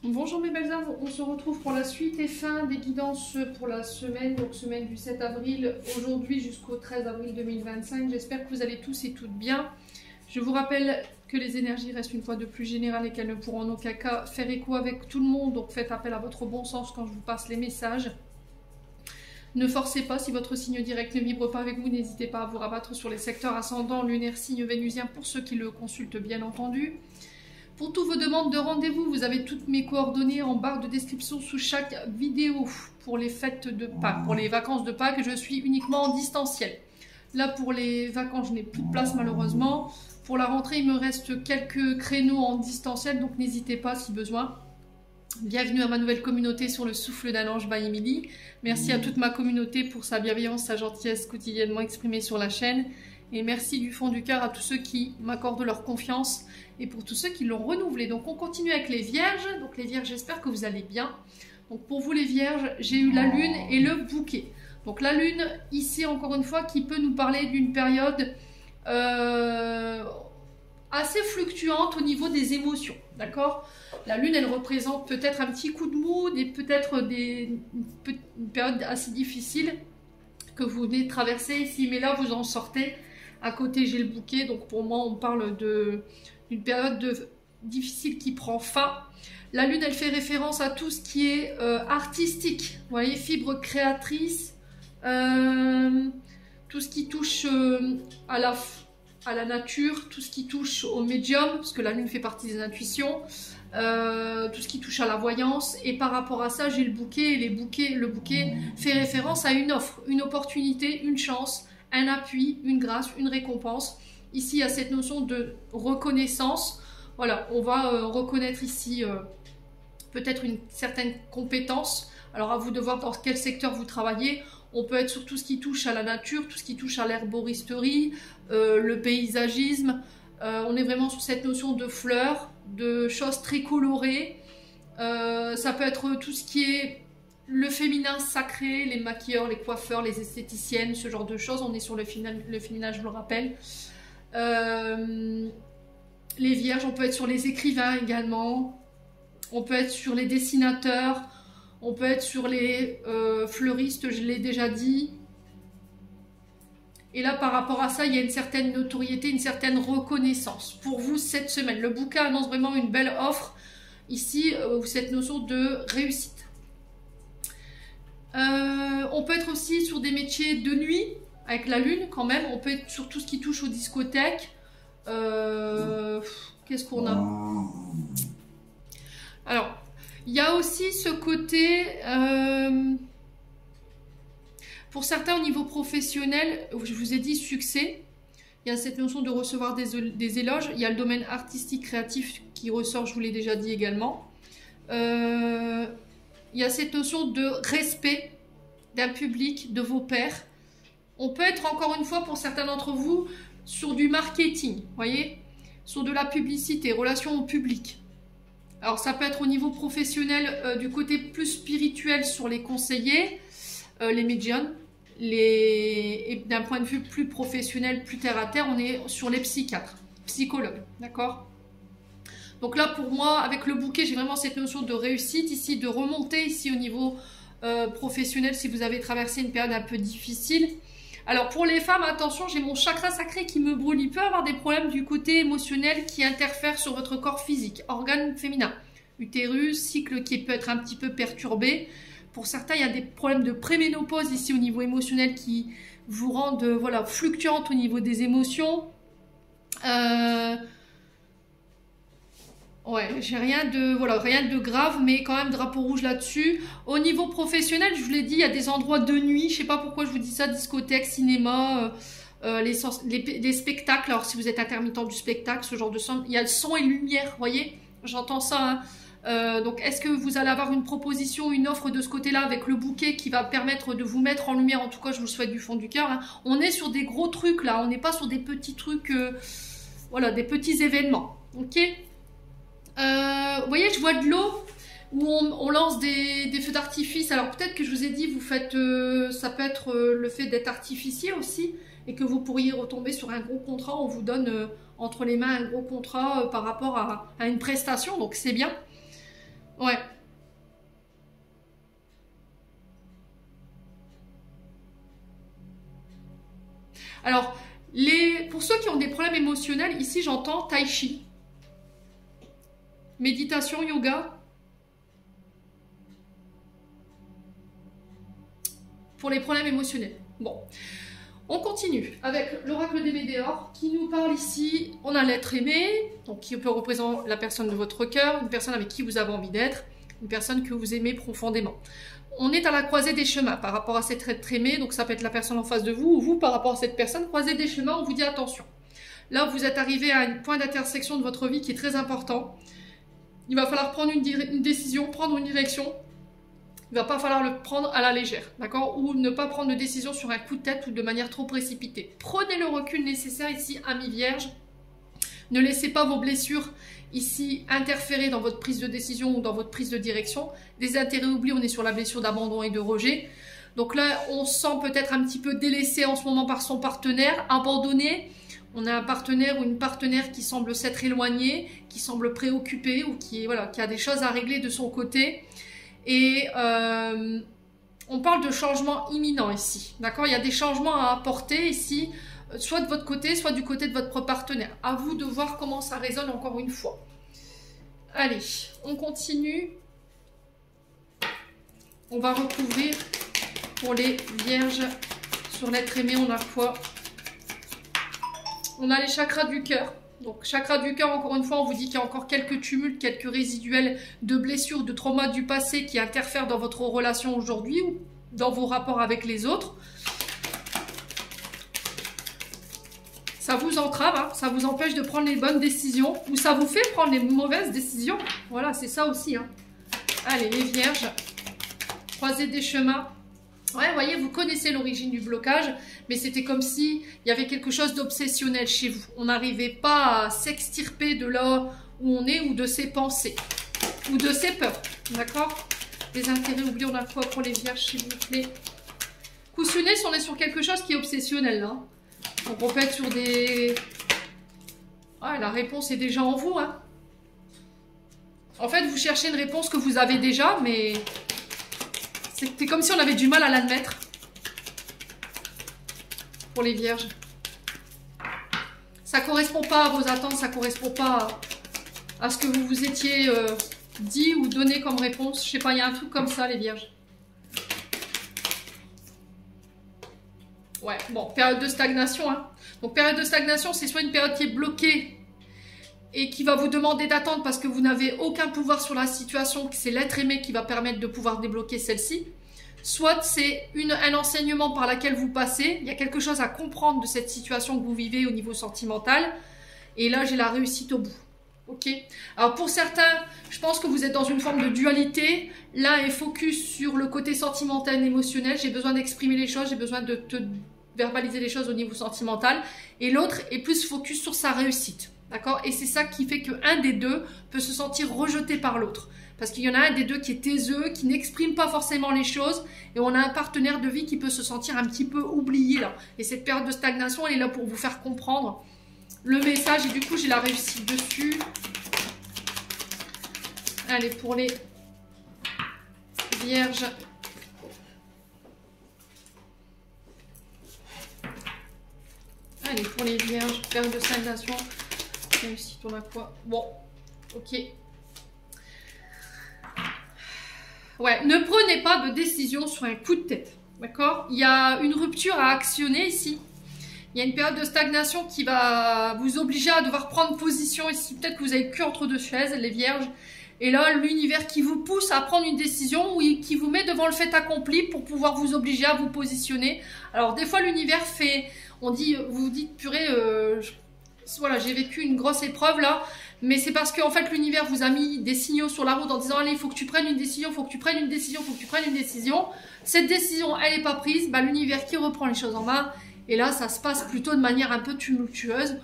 Bonjour mes belles âmes, on se retrouve pour la suite et fin des guidances pour la semaine, donc semaine du 7 avril, aujourd'hui jusqu'au 13 avril 2025. J'espère que vous allez tous et toutes bien. Je vous rappelle que les énergies restent une fois de plus générales et qu'elles ne pourront en aucun cas faire écho avec tout le monde, donc faites appel à votre bon sens quand je vous passe les messages. Ne forcez pas, si votre signe direct ne vibre pas avec vous, n'hésitez pas à vous rabattre sur les secteurs ascendants, lunaire, signe vénusien pour ceux qui le consultent bien entendu. Pour toutes vos demandes de rendez-vous, vous avez toutes mes coordonnées en barre de description sous chaque vidéo. Pour les fêtes de Pâques, pour les vacances de Pâques, je suis uniquement en distanciel. Là, pour les vacances, je n'ai plus de place malheureusement. Pour la rentrée, il me reste quelques créneaux en distanciel, donc n'hésitez pas si besoin. Bienvenue à ma nouvelle communauté sur le souffle d'un ange by Emily. Merci à toute ma communauté pour sa bienveillance, sa gentillesse quotidiennement exprimée sur la chaîne. Et merci du fond du cœur à tous ceux qui m'accordent leur confiance et pour tous ceux qui l'ont renouvelé. Donc on continue avec les vierges. Donc les vierges, j'espère que vous allez bien. Donc pour vous les vierges, j'ai eu la lune et le bouquet. Donc la lune, ici encore une fois, qui peut nous parler d'une période assez fluctuante au niveau des émotions. D'accord? La lune, elle représente peut-être un petit coup de mood et peut-être une période assez difficile que vous venez de traverser ici. Mais là, vous en sortez. À côté, j'ai le bouquet. Donc pour moi, on parle d'une période difficile qui prend fin. La lune, elle fait référence à tout ce qui est artistique. Vous voyez, fibre créatrice. Tout ce qui touche à la nature. Tout ce qui touche au médium. Parce que la lune fait partie des intuitions. Tout ce qui touche à la voyance. Et par rapport à ça, j'ai le bouquet. Et le bouquet fait référence à une offre, une opportunité, une chance, un appui, une grâce, une récompense. Ici, il y a cette notion de reconnaissance. Voilà, on va reconnaître ici peut-être une certaine compétence. Alors, à vous de voir dans quel secteur vous travaillez. On peut être sur tout ce qui touche à la nature, tout ce qui touche à l'herboristerie, le paysagisme. On est vraiment sur cette notion de fleurs, de choses très colorées. Ça peut être tout ce qui est le féminin sacré, les maquilleurs, les coiffeurs, les esthéticiennes, ce genre de choses. On est sur le féminin, je le rappelle. Les vierges, on peut être sur les écrivains également. On peut être sur les dessinateurs. On peut être sur les fleuristes, je l'ai déjà dit. Et là, par rapport à ça, il y a une certaine notoriété, une certaine reconnaissance. Pour vous, cette semaine, le bouquin annonce vraiment une belle offre. Ici, cette notion de réussite. On peut être aussi sur des métiers de nuit, avec la lune quand même. On peut être sur tout ce qui touche aux discothèques. Qu'est-ce qu'on a? Alors, il y a aussi ce côté... pour certains au niveau professionnel, je vous ai dit succès. Il y a cette notion de recevoir des éloges. Il y a le domaine artistique, créatif qui ressort, je vous l'ai déjà dit également. Il y a cette notion de respect d'un public, de vos pairs. On peut être encore une fois pour certains d'entre vous sur du marketing, voyez, sur de la publicité, relations au public. Alors ça peut être au niveau professionnel, du côté plus spirituel sur les conseillers, les médiums, et d'un point de vue plus professionnel, plus terre à terre, on est sur les psychiatres, psychologues, d'accord? Donc là, pour moi, avec le bouquet, j'ai vraiment cette notion de réussite ici, de remonter ici au niveau professionnel si vous avez traversé une période un peu difficile. Alors pour les femmes, attention, j'ai mon chakra sacré qui me brûle. Il peut avoir des problèmes du côté émotionnel qui interfèrent sur votre corps physique. Organe féminin, utérus, cycle qui peut être un petit peu perturbé. Pour certains, il y a des problèmes de préménopause ici au niveau émotionnel qui vous rendent voilà, fluctuantes au niveau des émotions. Ouais, j'ai rien de grave, mais quand même drapeau rouge là-dessus. Au niveau professionnel, je vous l'ai dit, il y a des endroits de nuit. Je sais pas pourquoi je vous dis ça, discothèque, cinéma, les spectacles. Alors si vous êtes intermittent du spectacle, ce genre de son, il y a le son et lumière, vous voyez, j'entends ça. Hein. Donc est-ce que vous allez avoir une proposition, une offre de ce côté-là avec le bouquet qui va permettre de vous mettre en lumière? En tout cas, je vous le souhaite du fond du cœur. Hein. On est sur des gros trucs là, on n'est pas sur des petits trucs, voilà, des petits événements. Ok? Vous voyez, je vois de l'eau où on lance des feux d'artifice. Alors peut-être que je vous ai dit, vous faites, ça peut être le fait d'être artificier aussi, et que vous pourriez retomber sur un gros contrat. On vous donne entre les mains un gros contrat par rapport à une prestation, donc c'est bien. Ouais. Alors, pour ceux qui ont des problèmes émotionnels, ici j'entends tai chi, méditation, yoga. Pour les problèmes émotionnels. Bon, on continue avec l'oracle des Médéors qui nous parle ici. On a l'être aimé, donc qui peut représenter la personne de votre cœur, une personne avec qui vous avez envie d'être, une personne que vous aimez profondément. On est à la croisée des chemins par rapport à cet être aimé, donc ça peut être la personne en face de vous ou vous par rapport à cette personne. Croisée des chemins, on vous dit attention. Là, vous êtes arrivé à un point d'intersection de votre vie qui est très important. Il va falloir prendre une décision, prendre une direction. Il ne va pas falloir le prendre à la légère, d'accord? Ou ne pas prendre de décision sur un coup de tête ou de manière trop précipitée. Prenez le recul nécessaire ici, ami Vierge. Ne laissez pas vos blessures ici interférer dans votre prise de décision ou dans votre prise de direction. Des intérêts oubliés, on est sur la blessure d'abandon et de rejet. Donc là, on se sent peut-être un petit peu délaissé en ce moment par son partenaire, abandonné. On a un partenaire ou une partenaire qui semble s'être éloigné, qui semble préoccupé ou qui a des choses à régler de son côté. Et on parle de changement imminent ici, d'accord? Il y a des changements à apporter ici, soit de votre côté, soit du côté de votre partenaire. À vous de voir comment ça résonne encore une fois. Allez, on continue. On va recouvrir pour les vierges sur l'être aimé. On a quoi? On a les chakras du cœur. Donc, chakra du cœur, encore une fois, on vous dit qu'il y a encore quelques tumultes, quelques résiduels de blessures, de traumas du passé qui interfèrent dans votre relation aujourd'hui ou dans vos rapports avec les autres. Ça vous entrave, hein, ça vous empêche de prendre les bonnes décisions ou ça vous fait prendre les mauvaises décisions. Voilà, c'est ça aussi. Hein. Allez, les vierges, croisez des chemins. Ouais, vous voyez, vous connaissez l'origine du blocage, mais c'était comme si il y avait quelque chose d'obsessionnel chez vous. On n'arrivait pas à s'extirper de là où on est ou de ses pensées ou de ses peurs. D'accord? Les intérêts oubliés, on a quoi pour les vierges, s'il vous plaît? Coussonner, si on est sur quelque chose qui est obsessionnel, là. Donc on peut être sur des... Ouais, la réponse est déjà en vous, hein. En fait, vous cherchez une réponse que vous avez déjà, mais... C'était comme si on avait du mal à l'admettre. Pour les vierges. Ça ne correspond pas à vos attentes, ça ne correspond pas à ce que vous vous étiez dit ou donné comme réponse. Je sais pas, il y a un truc comme ça, les vierges. Ouais, bon, période de stagnation. Hein. Donc, période de stagnation, c'est soit une période qui est bloquée et qui va vous demander d'attendre parce que vous n'avez aucun pouvoir sur la situation, que c'est l'être aimé qui va permettre de pouvoir débloquer celle-ci. Soit c'est un enseignement par lequel vous passez, il y a quelque chose à comprendre de cette situation que vous vivez au niveau sentimental. Et là, j'ai la réussite au bout. Ok. Alors pour certains, je pense que vous êtes dans une forme de dualité. L'un est focus sur le côté sentimental et émotionnel. J'ai besoin d'exprimer les choses, j'ai besoin de te verbaliser les choses au niveau sentimental. Et l'autre est plus focus sur sa réussite. D'accord? Et c'est ça qui fait qu'un des deux peut se sentir rejeté par l'autre. Parce qu'il y en a un des deux qui est taiseux, qui n'exprime pas forcément les choses. Et on a un partenaire de vie qui peut se sentir un petit peu oublié là. Et cette période de stagnation, elle est là pour vous faire comprendre le message. Et du coup, j'ai la réussite dessus. Allez, pour les vierges. Allez, pour les vierges, période de stagnation. Réussite, on a quoi? Bon, ok. Ouais, ne prenez pas de décision sur un coup de tête, d'accord? Il y a une rupture à actionner ici. Il y a une période de stagnation qui va vous obliger à devoir prendre position ici. Peut-être que vous avez le cul entre deux chaises, les vierges. Et là, l'univers qui vous pousse à prendre une décision ou qui vous met devant le fait accompli pour pouvoir vous obliger à vous positionner. Alors, des fois, l'univers fait... On dit, vous vous dites, purée, voilà, j'ai vécu une grosse épreuve là. Mais c'est parce qu'en fait, l'univers vous a mis des signaux sur la route en disant, allez, il faut que tu prennes une décision, il faut que tu prennes une décision, il faut que tu prennes une décision. Cette décision, elle n'est pas prise. Bah, l'univers qui reprend les choses en main. Et là, ça se passe plutôt de manière un peu tumultueuse.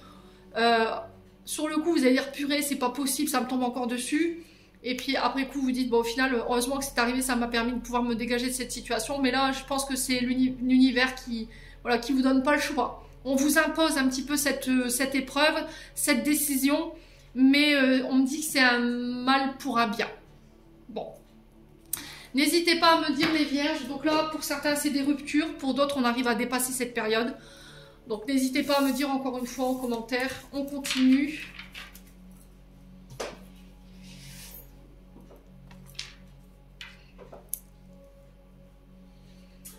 Sur le coup, vous allez dire, purée, c'est pas possible, ça me tombe encore dessus. Et puis après coup, vous dites, bon, au final, heureusement que c'est arrivé, ça m'a permis de pouvoir me dégager de cette situation. Mais là, je pense que c'est l'univers qui, voilà, qui vous donne pas le choix. On vous impose un petit peu cette épreuve, cette décision, mais on me dit que c'est un mal pour un bien. Bon. N'hésitez pas à me dire les vierges. Donc là, pour certains, c'est des ruptures. Pour d'autres, on arrive à dépasser cette période. Donc n'hésitez pas à me dire encore une fois en commentaire. On continue.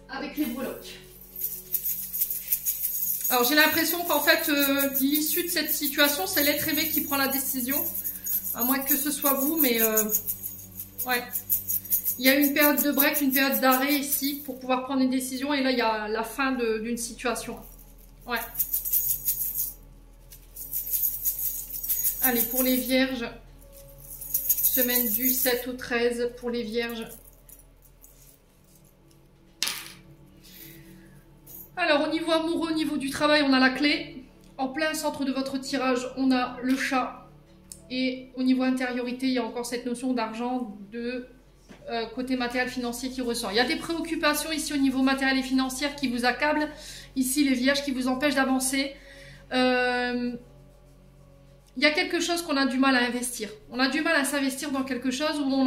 Avec les breloques. Alors j'ai l'impression qu'en fait, l'issue de cette situation, c'est l'être aimé qui prend la décision. À moins que ce soit vous, mais ouais. Il y a une période de break, une période d'arrêt ici pour pouvoir prendre une décision. Et là, il y a la fin d'une situation. Ouais. Allez, pour les vierges, semaine du 7 au 13 pour les vierges. Alors, au niveau amoureux, au niveau du travail, on a la clé. En plein centre de votre tirage, on a le chat. Et au niveau intériorité, il y a encore cette notion d'argent, de côté matériel financier qui ressort. Il y a des préoccupations ici au niveau matériel et financier qui vous accablent. Ici, les vierges qui vous empêchent d'avancer. Il y a quelque chose qu'on a du mal à investir. On a du mal à s'investir dans quelque chose où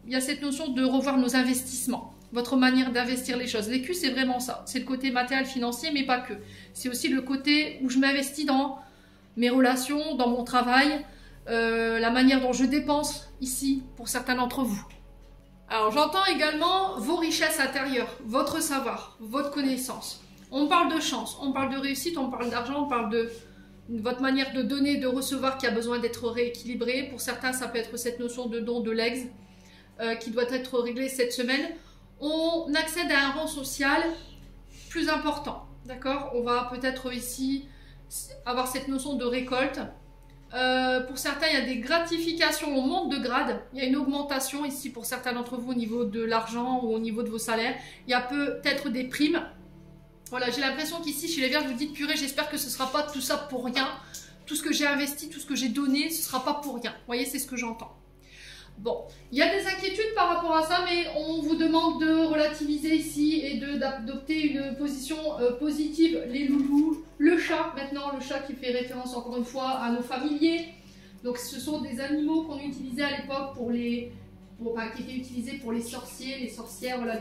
il y a cette notion de revoir nos investissements. Votre manière d'investir les choses. L'écu, c'est vraiment ça. C'est le côté matériel financier, mais pas que. C'est aussi le côté où je m'investis dans mes relations, dans mon travail, la manière dont je dépense ici pour certains d'entre vous. Alors j'entends également vos richesses intérieures, votre savoir, votre connaissance. On parle de chance, on parle de réussite, on parle d'argent, on parle de votre manière de donner, de recevoir qui a besoin d'être rééquilibrée. Pour certains, ça peut être cette notion de don, de legs qui doit être réglée cette semaine. On accède à un rang social plus important, d'accord? On va peut-être ici avoir cette notion de récolte. Pour certains, il y a des gratifications, on monte de grade, il y a une augmentation ici pour certains d'entre vous au niveau de l'argent ou au niveau de vos salaires. Il y a peut-être des primes. Voilà, j'ai l'impression qu'ici, chez les Vierges, vous dites, purée, j'espère que ce ne sera pas tout ça pour rien. Tout ce que j'ai investi, tout ce que j'ai donné, ce ne sera pas pour rien. Vous voyez, c'est ce que j'entends. Bon, il y a des inquiétudes par rapport à ça, mais on vous demande de relativiser ici et d'adopter une position positive. Les loulous, le chat maintenant, le chat qui fait référence encore une fois à nos familiers. Donc ce sont des animaux qu'on utilisait à l'époque qui étaient utilisés pour les sorciers, les sorcières, voilà,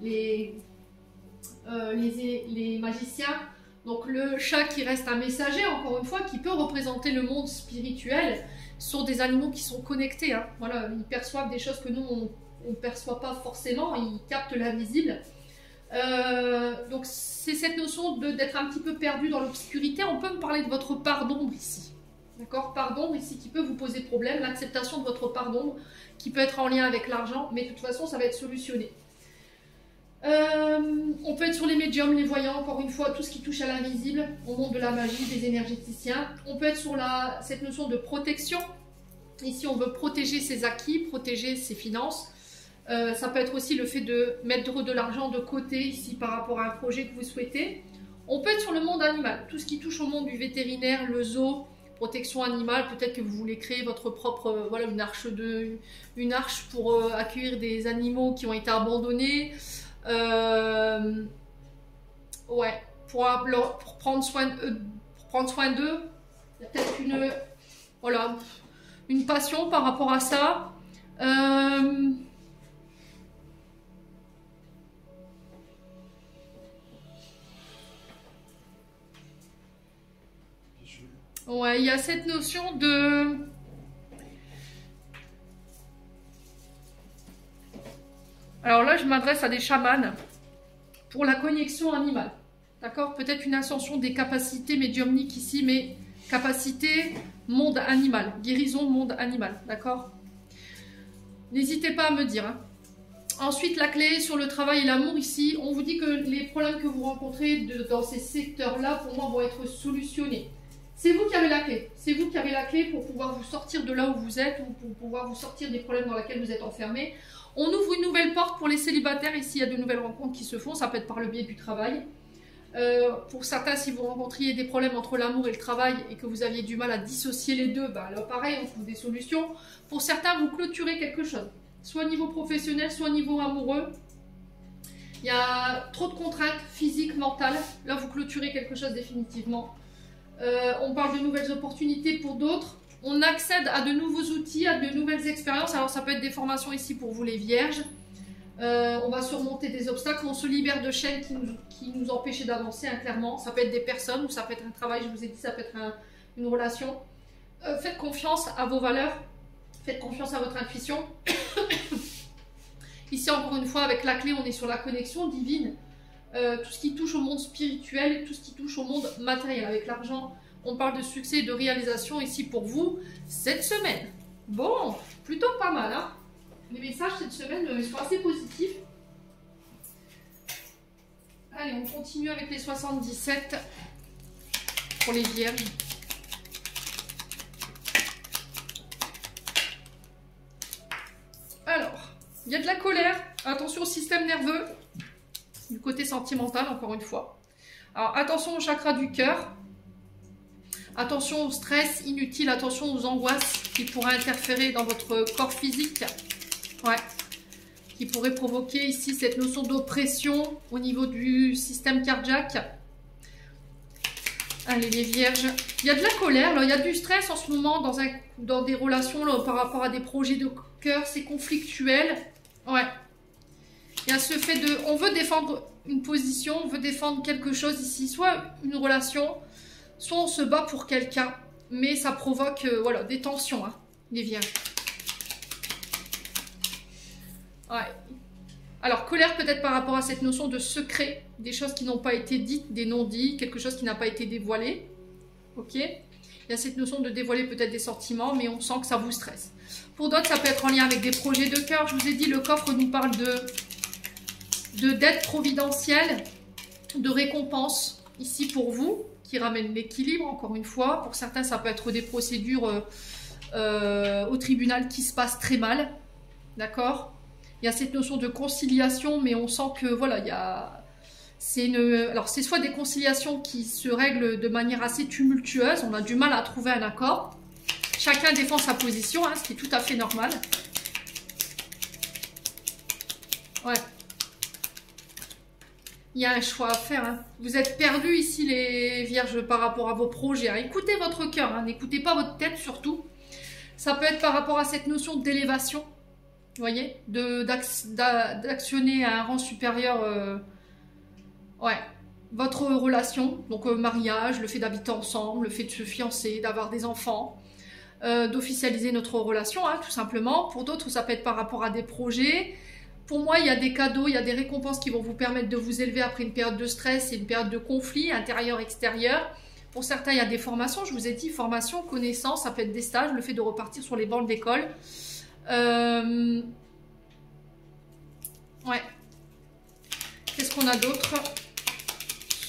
les magiciens. Donc le chat qui reste un messager, encore une fois, qui peut représenter le monde spirituel. Ce sont des animaux qui sont connectés, hein. Voilà, ils perçoivent des choses que nous, on ne perçoit pas forcément, ils captent l'invisible. Donc c'est cette notion d'être un petit peu perdu dans l'obscurité. On peut me parler de votre part d'ombre ici. D'accord, part d'ombre ici qui peut vous poser problème, l'acceptation de votre part d'ombre qui peut être en lien avec l'argent, mais de toute façon ça va être solutionné. On peut être sur les médiums, les voyants, encore une fois, tout ce qui touche à l'invisible, au monde de la magie, des énergéticiens. On peut être sur cette notion de protection. Ici, on veut protéger ses acquis, protéger ses finances. Ça peut être aussi le fait de mettre de l'argent de côté, ici, par rapport à un projet que vous souhaitez. On peut être sur le monde animal, tout ce qui touche au monde du vétérinaire, le zoo, protection animale. Peut-être que vous voulez créer votre propre, voilà, une arche pour accueillir des animaux qui ont été abandonnés. Ouais, pour prendre soin d'eux, il y a peut-être une passion par rapport à ça. Ouais, il y a cette notion de... Alors là, je m'adresse à des chamans pour la connexion animale. D'accord? Peut-être une ascension des capacités médiumniques ici, mais capacité monde animal, guérison monde animal. D'accord? N'hésitez pas à me dire. Hein. Ensuite, la clé sur le travail et l'amour ici, on vous dit que les problèmes que vous rencontrez dans ces secteurs-là, pour moi, vont être solutionnés. C'est vous qui avez la clé. C'est vous qui avez la clé pour pouvoir vous sortir de là où vous êtes ou pour pouvoir vous sortir des problèmes dans lesquels vous êtes enfermés. On ouvre une nouvelle porte pour les célibataires. Ici, il y a de nouvelles rencontres qui se font. Ça peut être par le biais du travail. Pour certains, si vous rencontriez des problèmes entre l'amour et le travail et que vous aviez du mal à dissocier les deux, bah, alors pareil, on trouve des solutions. Pour certains, vous clôturez quelque chose. Soit au niveau professionnel, soit au niveau amoureux. Il y a trop de contraintes physiques, mentales. Là, vous clôturez quelque chose définitivement. On parle de nouvelles opportunités pour d'autres. On accède à de nouveaux outils, à de nouvelles expériences. Alors ça peut être des formations ici pour vous les vierges. On va surmonter des obstacles, on se libère de chaînes qui nous empêchaient d'avancer, hein, clairement. Ça peut être des personnes ou ça peut être un travail, je vous ai dit, ça peut être une relation. Faites confiance à vos valeurs, faites confiance à votre intuition. Ici, encore une fois, avec la clé, on est sur la connexion divine. Tout ce qui touche au monde spirituel, tout ce qui touche au monde matériel. Avec l'argent, on parle de succès et de réalisation ici pour vous cette semaine. Bon, plutôt pas mal, hein. Les messages cette semaine sont assez positifs. Allez, on continue avec les 77 pour les vierges. Alors, il y a de la colère. Attention au système nerveux. Du côté sentimental, encore une fois. Alors, attention au chakra du cœur. Attention au stress inutile. Attention aux angoisses qui pourraient interférer dans votre corps physique. Ouais, qui pourrait provoquer ici cette notion d'oppression au niveau du système cardiaque. Allez les vierges, il y a de la colère, là. Il y a du stress en ce moment dans des relations là, par rapport à des projets de cœur, c'est conflictuel. Ouais, il y a ce fait de, on veut défendre une position, on veut défendre quelque chose ici, soit une relation, soit on se bat pour quelqu'un, mais ça provoque voilà, des tensions, hein, les vierges. Ouais. Alors, colère peut-être par rapport à cette notion de secret, des choses qui n'ont pas été dites, des non-dits, quelque chose qui n'a pas été dévoilé. Ok. Il y a cette notion de dévoiler peut-être des sentiments, mais on sent que ça vous stresse. Pour d'autres, ça peut être en lien avec des projets de cœur. Je vous ai dit, le coffre nous parle d'aide providentielle, de récompense, ici pour vous, qui ramène l'équilibre, encore une fois. Pour certains, ça peut être des procédures au tribunal qui se passent très mal. D'accord ? Il y a cette notion de conciliation, mais on sent que voilà, il y a... Alors, c'est soit des conciliations qui se règlent de manière assez tumultueuse, on a du mal à trouver un accord. Chacun défend sa position, hein, ce qui est tout à fait normal. Ouais. Il y a un choix à faire. Hein. Vous êtes perdus ici, les vierges, par rapport à vos projets. Hein. Écoutez votre cœur, hein. N'écoutez pas votre tête surtout. Ça peut être par rapport à cette notion d'élévation. Vous voyez, d'actionner à un rang supérieur ouais, votre relation, donc mariage, le fait d'habiter ensemble, le fait de se fiancer, d'avoir des enfants, d'officialiser notre relation, hein, tout simplement. Pour d'autres, ça peut être par rapport à des projets. Pour moi, il y a des cadeaux, il y a des récompenses qui vont vous permettre de vous élever après une période de stress et une période de conflit intérieur-extérieur. Pour certains, il y a des formations, je vous ai dit, formation, connaissance, ça peut être des stages, le fait de repartir sur les bancs d'école. Ouais. Qu'est-ce qu'on a d'autre?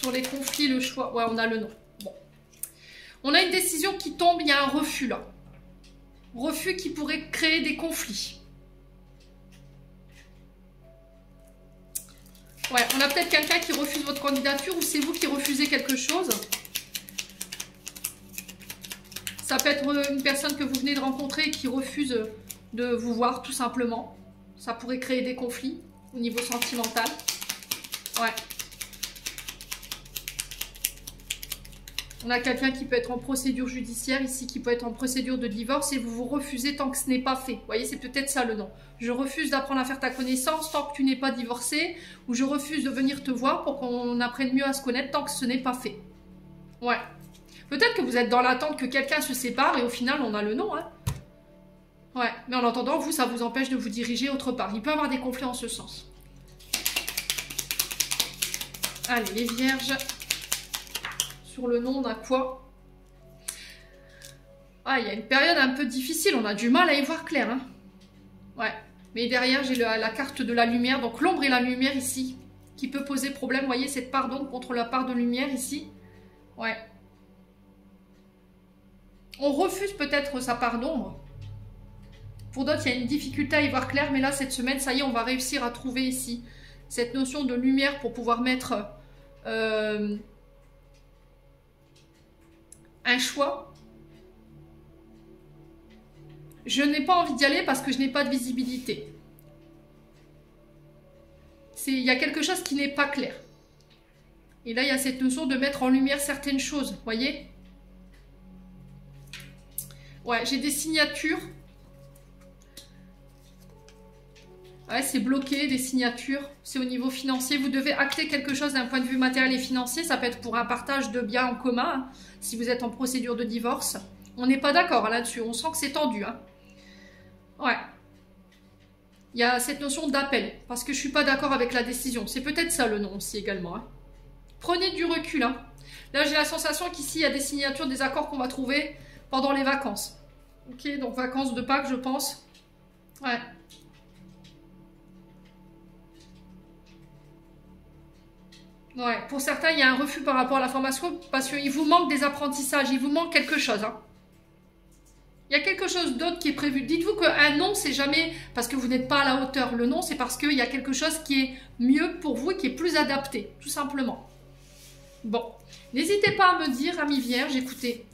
Sur les conflits, le choix. Ouais, on a le non. Bon. On a une décision qui tombe, il y a un refus là. Refus qui pourrait créer des conflits. Ouais, on a peut-être quelqu'un qui refuse votre candidature ou c'est vous qui refusez quelque chose. Ça peut être une personne que vous venez de rencontrer et qui refuse de vous voir tout simplement. Ça pourrait créer des conflits au niveau sentimental. Ouais. On a quelqu'un qui peut être en procédure judiciaire ici, qui peut être en procédure de divorce et vous vous refusez tant que ce n'est pas fait. Vous voyez, c'est peut-être ça le nom. Je refuse d'apprendre à faire ta connaissance tant que tu n'es pas divorcé, ou je refuse de venir te voir pour qu'on apprenne mieux à se connaître tant que ce n'est pas fait. Ouais. Peut-être que vous êtes dans l'attente que quelqu'un se sépare et au final on a le non, hein. Ouais, mais en attendant, vous, ça vous empêche de vous diriger autre part. Il peut y avoir des conflits en ce sens. Allez, les vierges. Sur le non, on a quoi? Ah, il y a une période un peu difficile. On a du mal à y voir clair, hein. Ouais. Mais derrière, j'ai la carte de la lumière. Donc, l'ombre et la lumière ici, qui peut poser problème. Vous voyez, cette part d'ombre contre la part de lumière ici. Ouais. On refuse peut-être sa part d'ombre. Pour d'autres, il y a une difficulté à y voir clair, mais là, cette semaine, ça y est, on va réussir à trouver ici cette notion de lumière pour pouvoir mettre un choix. Je n'ai pas envie d'y aller parce que je n'ai pas de visibilité. Il y a quelque chose qui n'est pas clair. Et là, il y a cette notion de mettre en lumière certaines choses, vous voyez ? Ouais, j'ai des signatures. Ouais, c'est bloqué, des signatures. C'est au niveau financier. Vous devez acter quelque chose d'un point de vue matériel et financier. Ça peut être pour un partage de biens en commun, hein, si vous êtes en procédure de divorce. On n'est pas d'accord là-dessus. On sent que c'est tendu. Hein. Ouais. Il y a cette notion d'appel. Parce que je ne suis pas d'accord avec la décision. C'est peut-être ça le nom aussi également. Hein. Prenez du recul. Hein. Là, j'ai la sensation qu'ici, il y a des signatures, des accords qu'on va trouver pendant les vacances. Ok, donc vacances de Pâques, je pense. Ouais. Ouais, pour certains, il y a un refus par rapport à la formation parce qu'il vous manque des apprentissages, il vous manque quelque chose. Hein. Il y a quelque chose d'autre qui est prévu. Dites-vous qu'un non, c'est jamais parce que vous n'êtes pas à la hauteur. Le non, c'est parce qu'il y a quelque chose qui est mieux pour vous et qui est plus adapté, tout simplement. Bon, n'hésitez pas à me dire, amis vierges, écoutez.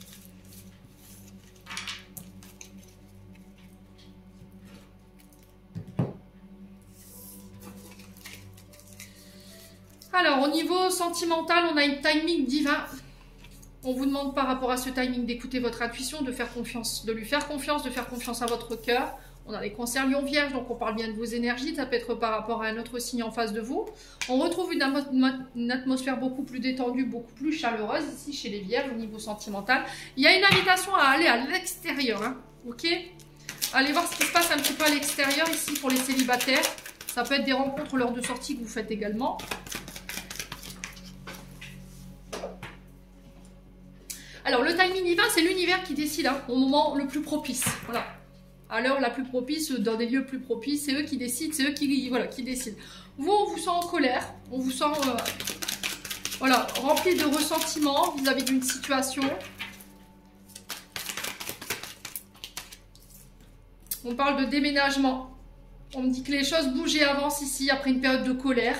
Alors, au niveau sentimental, on a une timing divin. On vous demande par rapport à ce timing d'écouter votre intuition, de faire confiance, de lui faire confiance, de faire confiance à votre cœur. On a les cancers lion vierge, donc on parle bien de vos énergies. Ça peut être par rapport à un autre signe en face de vous. On retrouve une atmosphère beaucoup plus détendue, beaucoup plus chaleureuse ici chez les vierges au niveau sentimental. Il y a une invitation à aller à l'extérieur. Hein, ok ? Allez voir ce qui se passe un petit peu à l'extérieur ici pour les célibataires. Ça peut être des rencontres lors de sorties que vous faites également. Alors, le timing divin, c'est l'univers qui décide hein, au moment le plus propice. Voilà. À l'heure la plus propice, dans des lieux plus propices, c'est eux qui décident, c'est eux qui décident. Vous, on vous sent en colère, on vous sent voilà, rempli de ressentiment vis-à-vis d'une situation. On parle de déménagement. On me dit que les choses bougent et avancent ici après une période de colère.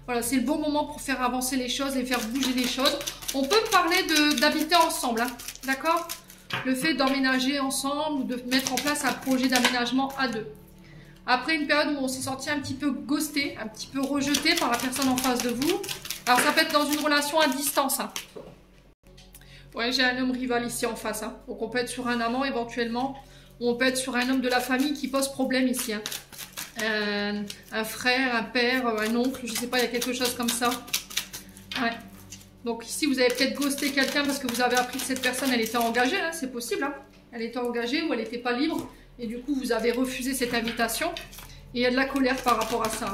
Voilà, c'est le bon moment pour faire avancer les choses et faire bouger les choses. On peut parler d'habiter ensemble, hein, d'accord? Le fait d'emménager ensemble ou de mettre en place un projet d'aménagement à deux. Après une période où on s'est senti un petit peu ghosté, un petit peu rejeté par la personne en face de vous. Alors ça peut être dans une relation à distance. Hein. Ouais, j'ai un homme rival ici en face. Hein. Donc on peut être sur un amant éventuellement. Ou on peut être sur un homme de la famille qui pose problème ici. Hein. Un frère, un père, un oncle, je sais pas, il y a quelque chose comme ça. Ouais. Donc ici, vous avez peut-être ghosté quelqu'un parce que vous avez appris que cette personne, elle était engagée, hein, c'est possible. Hein. Elle était engagée ou elle n'était pas libre. Et du coup, vous avez refusé cette invitation. Et il y a de la colère par rapport à ça.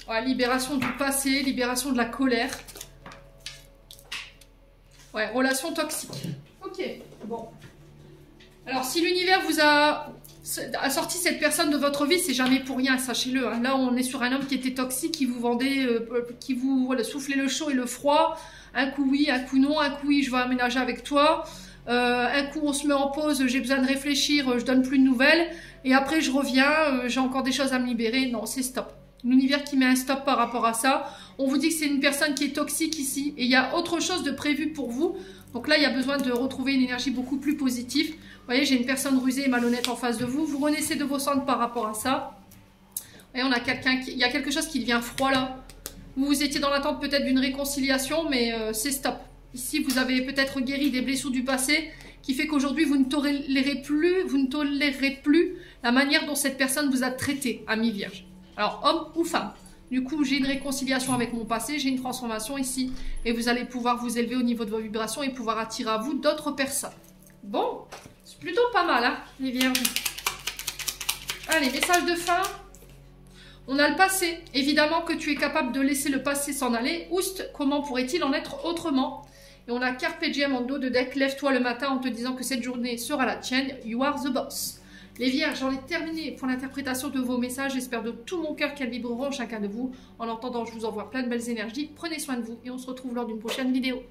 Ouais, libération du passé, libération de la colère. Ouais, relation toxique. Ok, bon. Alors, si l'univers vous a sorti cette personne de votre vie, c'est jamais pour rien, sachez-le. Hein. Là, on est sur un homme qui était toxique, qui vous vendait, qui vous voilà, soufflait le chaud et le froid. Un coup oui, un coup non, un coup oui, je vais aménager avec toi. Un coup, on se met en pause, j'ai besoin de réfléchir, je donne plus de nouvelles. Et après, je reviens, j'ai encore des choses à me libérer. Non, c'est stop. L'univers qui met un stop par rapport à ça. On vous dit que c'est une personne qui est toxique ici. Et il y a autre chose de prévu pour vous. Donc là, il y a besoin de retrouver une énergie beaucoup plus positive. Vous voyez, j'ai une personne rusée et malhonnête en face de vous. Vous renaissez de vos cendres par rapport à ça. Et on a quelqu'un qui... Il y a quelque chose qui devient froid là. Vous étiez dans l'attente peut-être d'une réconciliation, mais c'est stop. Ici, vous avez peut-être guéri des blessures du passé qui fait qu'aujourd'hui, vous ne tolérez plus la manière dont cette personne vous a traité, ami vierge. Alors, homme ou femme. Du coup, j'ai une réconciliation avec mon passé, j'ai une transformation ici. Et vous allez pouvoir vous élever au niveau de vos vibrations et pouvoir attirer à vous d'autres personnes. Bon, c'est plutôt pas mal, hein, les vierges. Allez, message de fin. On a le passé. Évidemment que tu es capable de laisser le passé s'en aller. Oust, comment pourrait-il en être autrement? Et on a Carpe Diem en dos de deck. Lève-toi le matin en te disant que cette journée sera la tienne. You are the boss. Les vierges, j'en ai terminé pour l'interprétation de vos messages. J'espère de tout mon cœur qu'elles vibreront chacun de vous. En attendant, je vous envoie plein de belles énergies. Prenez soin de vous et on se retrouve lors d'une prochaine vidéo.